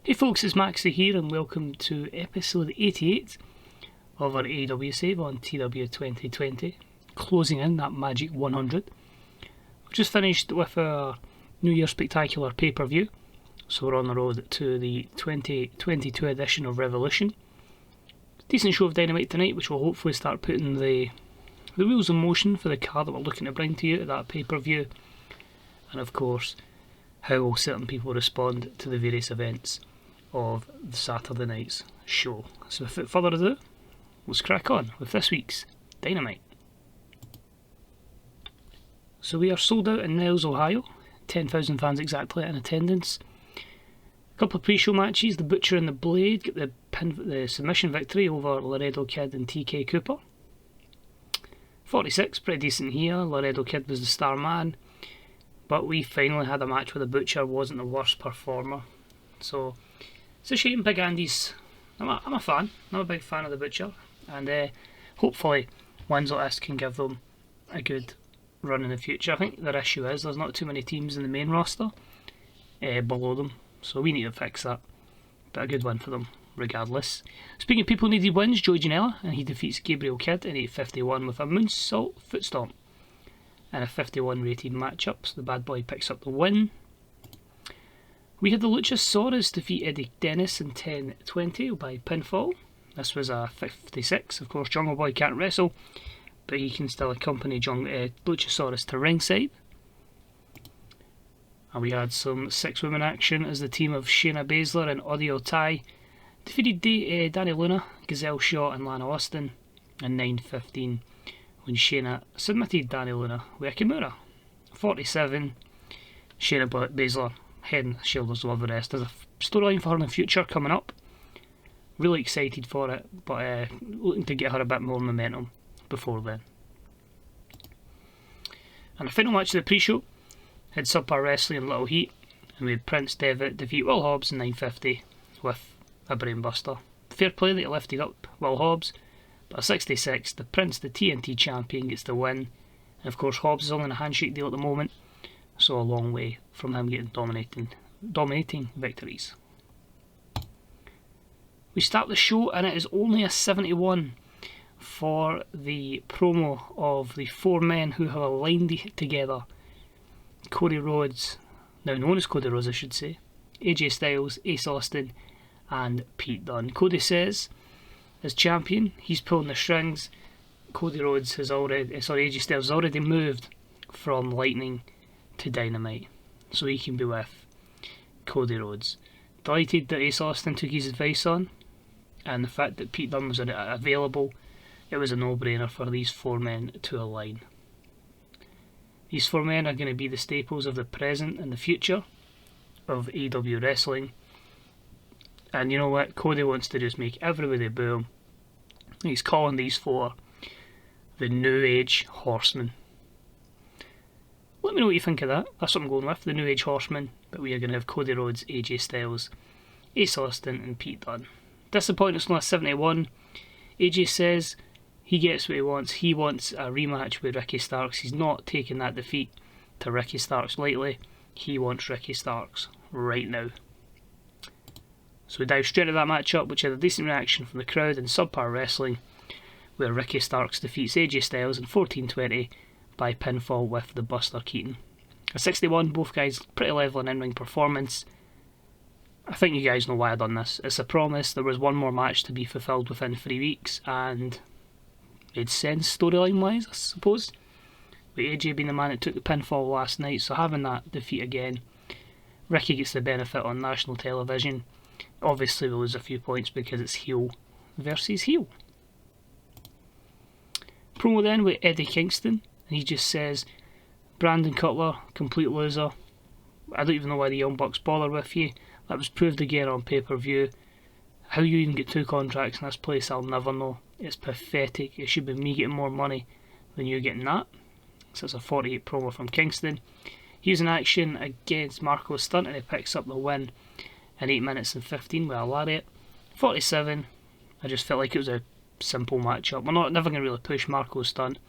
Hey folks, it's Maxie here and welcome to episode 88 of our AEW save on TEW2020, closing in that magic 100. We've just finished with our New Year Spectacular pay-per-view, so we're on the road to the 2022 edition of Revolution. Decent show of Dynamite tonight, which will hopefully start putting the wheels in motion for the card that we're looking to bring to you at that pay-per-view, and of course how will certain people respond to the various events of the Saturday night's show. So without further ado, let's crack on with this week's Dynamite. So we are sold out in Niles, Ohio, 10,000 fans exactly in attendance. A couple of pre-show matches. The Butcher and the Blade get the submission victory over Laredo Kid and TK Cooper. 46, pretty decent here. Laredo Kid was the star man, but we finally had a match where the Butcher wasn't the worst performer. So it's a shame. Big Andy's, I'm a fan. I'm a big fan of the Butcher, and hopefully ones like this can give them a good run in the future. I think their issue is there's not too many teams in the main roster below them, so we need to fix that. But a good win for them regardless. Speaking of people who needed wins, Joey Janela, and he defeats Gabriel Kidd in 8:51 with a moonsault foot stomp and a 51 rated matchup, so the bad boy picks up the win. We had the Luchasaurus defeat Eddie Dennis in 10:20 by pinfall. This was a 56. Of course, Jungle Boy can't wrestle, but he can still accompany Luchasaurus to ringside. And we had some 6-woman action as the team of Shayna Baszler and Audio Tai defeated Dani Luna, Gazelle Shaw and Lana Austin in 9:15 when Shayna submitted Dani Luna with a Kimura. 47, Shayna Baszler head and shoulders above the rest. There's a storyline for her in the future coming up. Really excited for it, but looking to get her a bit more momentum before then. And the final match of the pre-show had Subpar Wrestling and Little Heat, and we had Prince Devitt defeat Will Hobbs in 9:50 with a brainbuster. Fair play that he lifted up Will Hobbs, but a 66, the Prince, the TNT champion, gets the win. And of course Hobbs is only in a handshake deal at the moment, so a long way from him getting dominating victories. We start the show and it is only a 71 for the promo of the four men who have aligned together. Cody Rhodes, now known as Cody Rhodes I should say, AJ Styles, Ace Austin and Pete Dunne. Cody says, as champion, he's pulling the strings. Cody Rhodes has AJ Styles has already moved from Lightning to Dynamite, so he can be with Cody Rhodes. Delighted that Ace Austin took his advice on, and the fact that Pete Dunne was available, it was a no-brainer for these four men to align. These four men are going to be the staples of the present and the future of AEW wrestling, and you know what, Cody wants to just make everybody boo him. He's calling these four the New Age Horsemen. Let me know what you think of that. That's what I'm going with, the New Age Horsemen. But we are going to have Cody Rhodes, AJ Styles, Ace Austin and Pete Dunne. Disappointing it's not a 71. AJ says he gets what he wants. He wants a rematch with Ricky Starks. He's not taking that defeat to Ricky Starks lightly. He wants Ricky Starks right now. So we dive straight into that matchup, which had a decent reaction from the crowd in Subpar Wrestling, where Ricky Starks defeats AJ Styles in 14:20 by pinfall with the Buster Keaton. A 61, both guys pretty level in in-ring performance. I think you guys know why I've done this. It's a promise. There was one more match to be fulfilled within 3 weeks, and made sense storyline wise, I suppose. With AJ being the man that took the pinfall last night, so having that defeat again, Ricky gets the benefit on national television. Obviously we'll lose a few points because it's heel versus heel. Promo then with Eddie Kingston, and he just says, Brandon Cutler, complete loser. I don't even know why the Young Bucks bother with you. That was proved again on pay-per-view. How you even get 2 contracts in this place, I'll never know. It's pathetic. It should be me getting more money than you getting that. So it's a 48 promo from Kingston. He's in action against Marco Stunt and he picks up the win in 8 minutes and 15 with a lariat. 47, I just felt like it was a simple matchup. We're never going to really push Marco Stunt,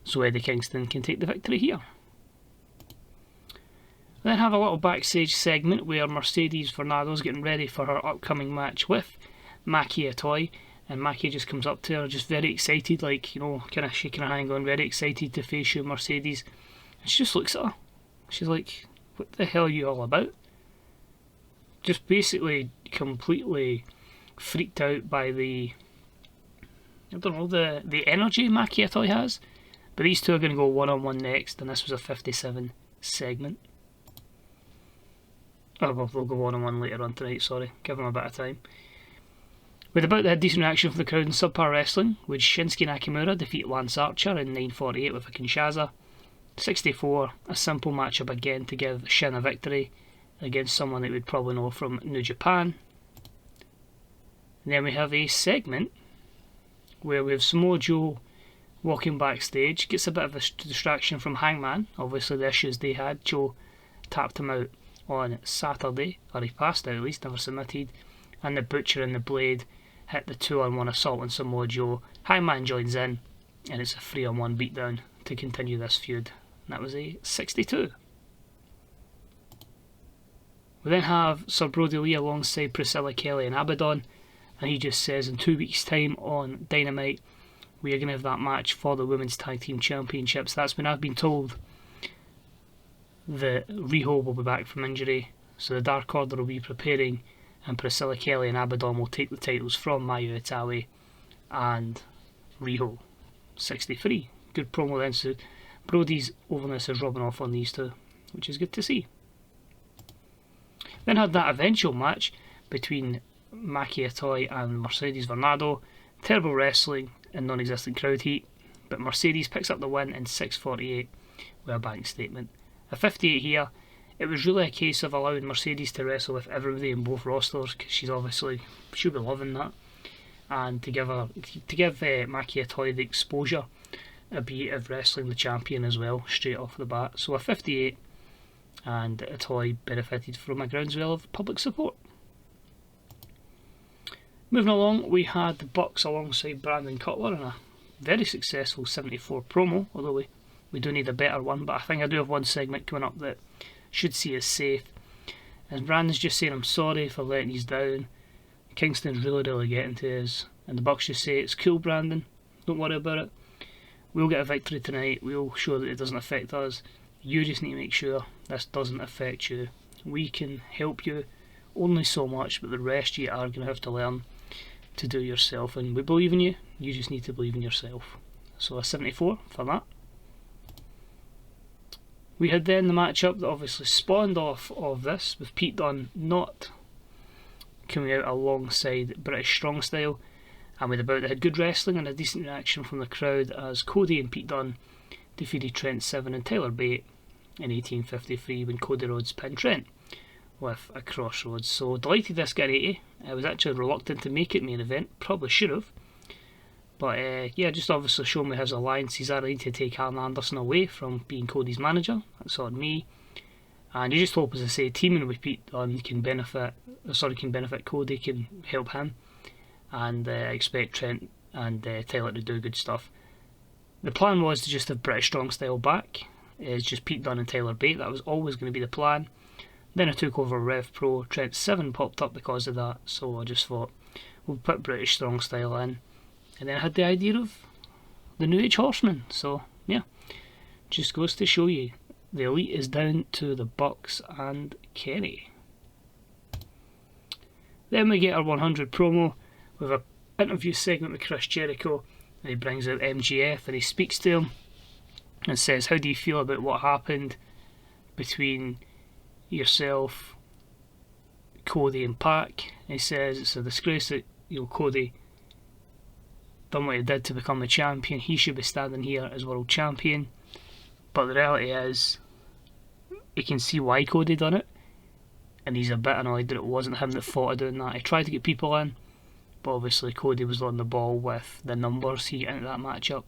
so Eddie Kingston can take the victory here. We then have a little backstage segment where Mercedes Varnado is getting ready for her upcoming match with Maki Itoh, and Maki just comes up to her just very excited, like, you know, kind of shaking her hand going very excited to face you, Mercedes. And she just looks at her. She's like, what the hell are you all about? Just basically completely freaked out by the, I don't know, the energy Maki Itoh has. But these two are going to go one-on-one next, and this was a 57 segment. Oh, well, they'll go one-on-one later on tonight, sorry. Give them a bit of time. With about they had decent reaction from the crowd in Subpar Wrestling, would Shinsuke Nakamura defeat Lance Archer in 9:48 with a Kinshasa. 64, a simple matchup again to give Shin a victory against someone that we'd probably know from New Japan. And then we have a segment where we have Samoa Joe walking backstage, gets a bit of a distraction from Hangman, obviously the issues they had. Joe tapped him out on Saturday, or he passed out at least, never submitted, and the Butcher and the Blade hit the 2-on-1 assault on Samoa Joe. Hangman joins in, and it's a 3-on-1 beatdown to continue this feud. And that was a 62. We then have Sir Brodie Lee alongside Priscilla Kelly and Abaddon, and he just says in 2 weeks' time on Dynamite we are going to have that match for the Women's Tag Team Championships. That's when I've been told that Riho will be back from injury, so the Dark Order will be preparing, and Priscilla Kelly and Abaddon will take the titles from Mayu Itaue and Riho. 63. Good promo then, so Brodie's overness is rubbing off on these two, which is good to see. Then had that eventual match between Maki Itoh and Mercedes Varnado. Terrible wrestling and non-existent crowd heat, but Mercedes picks up the win in 6:48 with a bank statement. A 58 here. It was really a case of allowing Mercedes to wrestle with everybody in both rosters, because she'll be loving that, and to give Maki Itoh the exposure, a bit of wrestling the champion as well straight off the bat. So a 58, and Itoh benefited from a groundswell of public support. Moving along, we had the Bucks alongside Brandon Cutler in a very successful 74 promo, although we do need a better one, but I think I do have one segment coming up that should see us safe. And Brandon's just saying, I'm sorry for letting you down. Kingston's really getting to us. And the Bucks just say, it's cool, Brandon, don't worry about it. We'll get a victory tonight, we'll show that it doesn't affect us. You just need to make sure this doesn't affect you. We can help you only so much, but the rest you are going to have to learn to do yourself, and we believe in you, you just need to believe in yourself. So a 74 for that. We had then the matchup that obviously spawned off of this, with Pete Dunne not coming out alongside British Strong Style, and with about that had good wrestling and a decent reaction from the crowd as Cody and Pete Dunne defeated Trent Seven and Tyler Bate in 1853 when Cody Rhodes pinned Trent with a Crossroads. So delighted this got 80. I was actually reluctant to make it main event, probably should have, but yeah, just obviously showing me his alliances are ready to take Alan Anderson away from being Cody's manager. That's on me, and you just hope, as I say, teaming with Pete Dunne can benefit Cody, can help him, and I expect Trent and Tyler to do good stuff. The plan was to just have British Strong Style back. It's just Pete Dunne and Tyler Bate. That was always going to be the plan. Then I took over Rev Pro. Trent 7 popped up because of that, so I just thought we'll put British Strong Style in. And then I had the idea of the new Age Horseman. So yeah, just goes to show you, the Elite is down to the Bucks and Kenny. Then we get our 100 promo with an interview segment with Chris Jericho, and he brings out MJF and he speaks to him and says, how do you feel about what happened between yourself, Cody and Pac? And he says it's a disgrace that, you know, Cody done what he did to become the champion. He should be standing here as world champion, but the reality is he can see why Cody done it, and he's a bit annoyed that it wasn't him that thought of doing that. He tried to get people in, but obviously Cody was on the ball with the numbers he got into that matchup.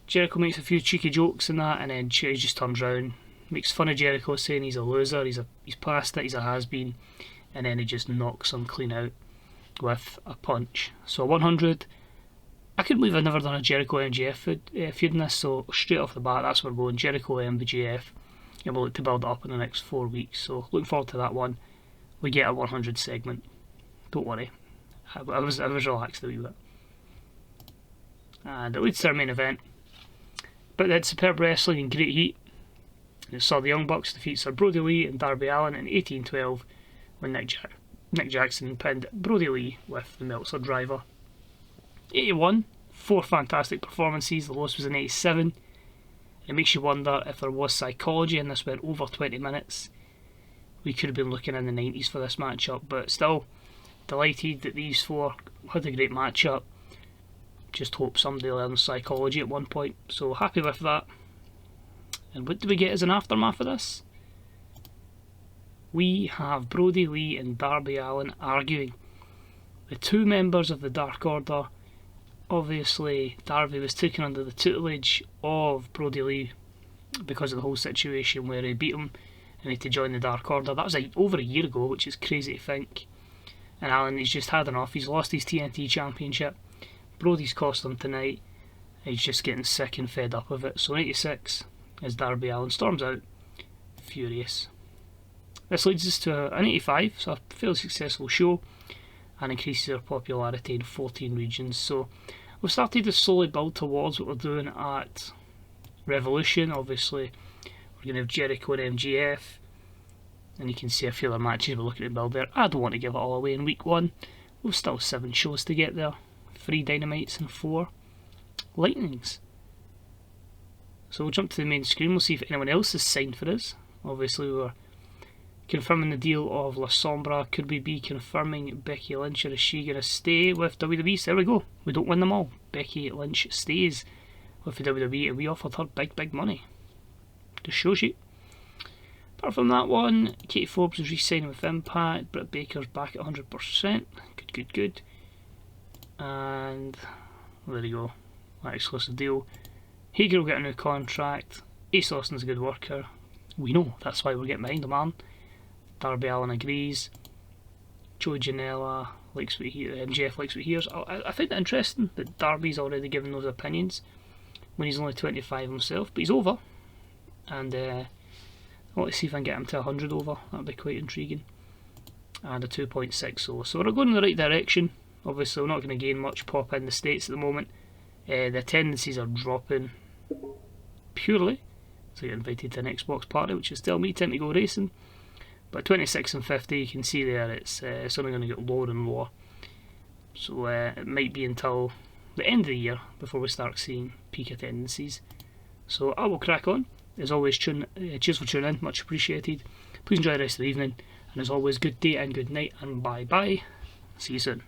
Jericho makes a few cheeky jokes in that, and then he just turns round, makes fun of Jericho, saying he's a loser, he's past it, he's a has-been, and then he just knocks him clean out with a punch. So 100, I couldn't believe I'd never done a Jericho MJF feud in this, so straight off the bat that's where we're going, Jericho MJF. and we'll look to build it up in the next 4 weeks. So looking forward to that one. We get a 100 segment. Don't worry, I was relaxed a wee bit. And it leads to our main event. But they had superb wrestling and great heat. It saw the Young Bucks defeat Sir Brodie Lee and Darby Allin in 1812 when Nick Jackson pinned Brodie Lee with the Meltzer driver. 81, 4 fantastic performances. The lowest was an 87. It makes you wonder if there was psychology and this went over 20 minutes. We could have been looking in the 90s for this matchup, but still delighted that these 4 had a great matchup. Just hope somebody learns psychology at one point, so happy with that. And what do we get as an aftermath of this? We have Brodie Lee and Darby Allin arguing. The 2 members of the Dark Order. Obviously, Darby was taken under the tutelage of Brodie Lee because of the whole situation where he beat him and he had to join the Dark Order. That was over a year ago, which is crazy to think. And Allin, he's just had enough. He's lost his TNT Championship. Brodie's cost him tonight. He's just getting sick and fed up of it. So 86 as Darby Allin storms out, furious. This leads us to an 85, so a fairly successful show, and increases our popularity in 14 regions. So we've started to slowly build towards what we're doing at Revolution. Obviously, we're going to have Jericho and MGF, and you can see a few other matches we're looking to build there. I don't want to give it all away in week 1. We've still 7 shows to get there, 3 Dynamites and 4 Lightnings. So we'll jump to the main screen. We'll see if anyone else has signed for us. Obviously, we're confirming the deal of La Sombra. Could we be confirming Becky Lynch, or is she going to stay with WWE? So there we go. We don't win them all. Becky Lynch stays with the WWE, and we offered her big money. Just shows you. Apart from that one, Katie Forbes is re-signing with Impact. Britt Baker's back at 100%. Good. And there you go. That exclusive deal. Hager will get a new contract. Ace Austin's a good worker. We know, that's why we're getting behind the man. Darby Allin agrees. Joey Janela likes what he hears. MJF likes what he hears. I find it interesting that Darby's already given those opinions when he's only 25 himself, but he's over. And I want to see if I can get him to 100 over. That'd be quite intriguing. And a 2.60. So we're going in the right direction. Obviously, we're not going to gain much pop in the States at the moment. The attendances are dropping purely. So I get invited to an Xbox party, which is still me time to go racing. But 26 and 50, you can see there, it's only going to get lower and lower. So it might be until the end of the year before we start seeing peak attendances. So I will crack on. As always, cheers for tuning in, much appreciated. Please enjoy the rest of the evening. And as always, good day and good night, and bye bye. See you soon.